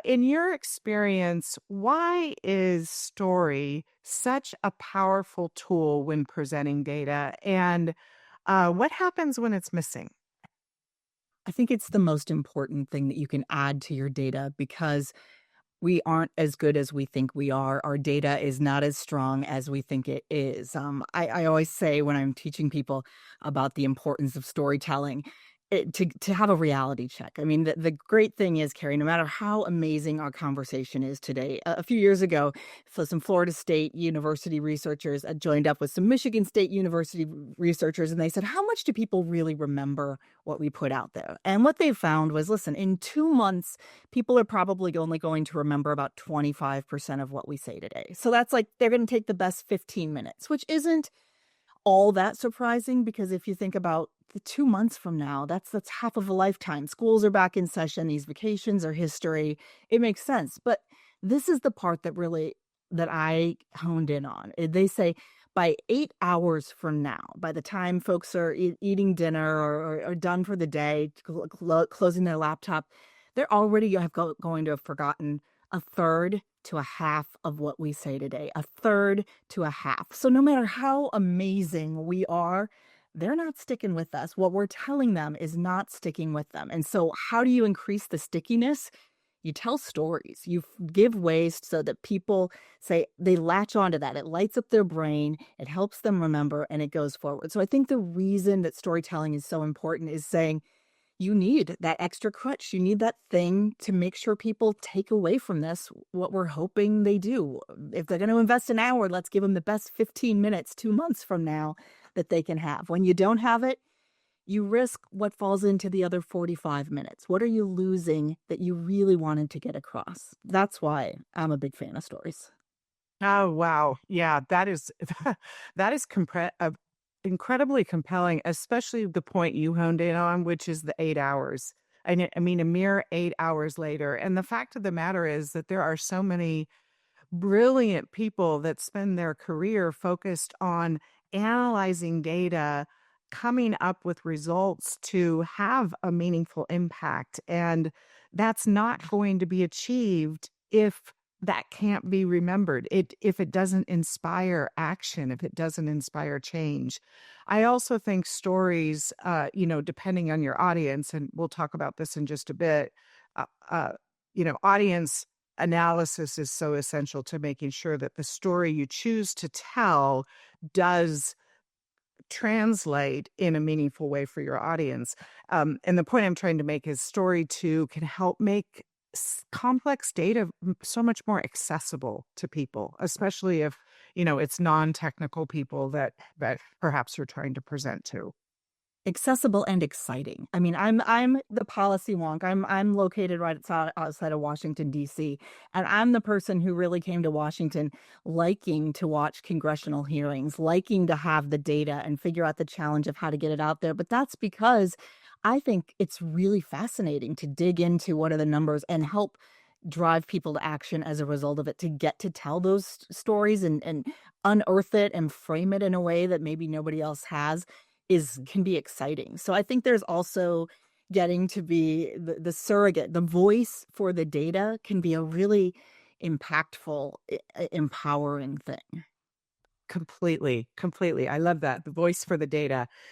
In your experience, why is story such a powerful tool when presenting data? And what happens when it's missing? I think it's the most important thing that you can add to your data because we aren't as good as we think we are. Our data is not as strong as we think it is. I always say when I'm teaching people about the importance of storytelling, to have a reality check. I mean, the great thing is, Carrie, no matter how amazing our conversation is today, a few years ago, some Florida State University researchers joined up with some Michigan State University researchers, and they said, "How much do people really remember what we put out there?" And what they found was, listen, in 2 months, people are probably only going to remember about 25% of what we say today. So that's like they're going to take the best 15 minutes, which isn't all that surprising because if you think about the 2 months from now, that's half of a lifetime. Schools are back in session, these vacations are history. It makes sense. But this is the part that I honed in on. They say by 8 hours from now, by the time folks are eating dinner or done for the day, closing their laptop, they're already going to have forgotten a third to a half of what we say today, a third to a half. So no matter how amazing we are, they're not sticking with us. What we're telling them is not sticking with them. And so how do you increase the stickiness? You tell stories. Give ways so that people say they latch onto that. It lights up their brain, it helps them remember, and it goes forward. So I think the reason that storytelling is so important is saying you need that extra crutch. You need that thing to make sure people take away from this what we're hoping they do. If they're going to invest an hour, let's give them the best 15 minutes 2 months from now that they can have. When you don't have it, you risk what falls into the other 45 minutes. What are you losing that you really wanted to get across? That's why I'm a big fan of stories. Oh, wow. Yeah, that is that is incredibly compelling, especially the point you honed in on, which is the 8 hours. I mean, a mere 8 hours later. And the fact of the matter is that there are so many brilliant people that spend their career focused on analyzing data, coming up with results to have a meaningful impact. And that's not going to be achieved if that can't be remembered. If it doesn't inspire action, if it doesn't inspire change. I also think stories, depending on your audience, and we'll talk about this in just a bit, uh, uh, audience analysis is so essential to making sure that the story you choose to tell does translate in a meaningful way for your audience. And the point I'm trying to make is story two can help make complex data so much more accessible to people, especially if it's non-technical people that perhaps you're trying to present to. Accessible and exciting. I mean, I'm the policy wonk. I'm located right outside of Washington, D.C., and I'm the person who really came to Washington liking to watch congressional hearings, liking to have the data and figure out the challenge of how to get it out there. But that's because I think it's really fascinating to dig into what are the numbers and help drive people to action as a result of it, to get to tell those stories and unearth it and frame it in a way that maybe nobody else has is can be exciting. So I think there's also getting to be the surrogate, the voice for the data can be a really impactful, empowering thing. Completely, completely. I love that. The voice for the data.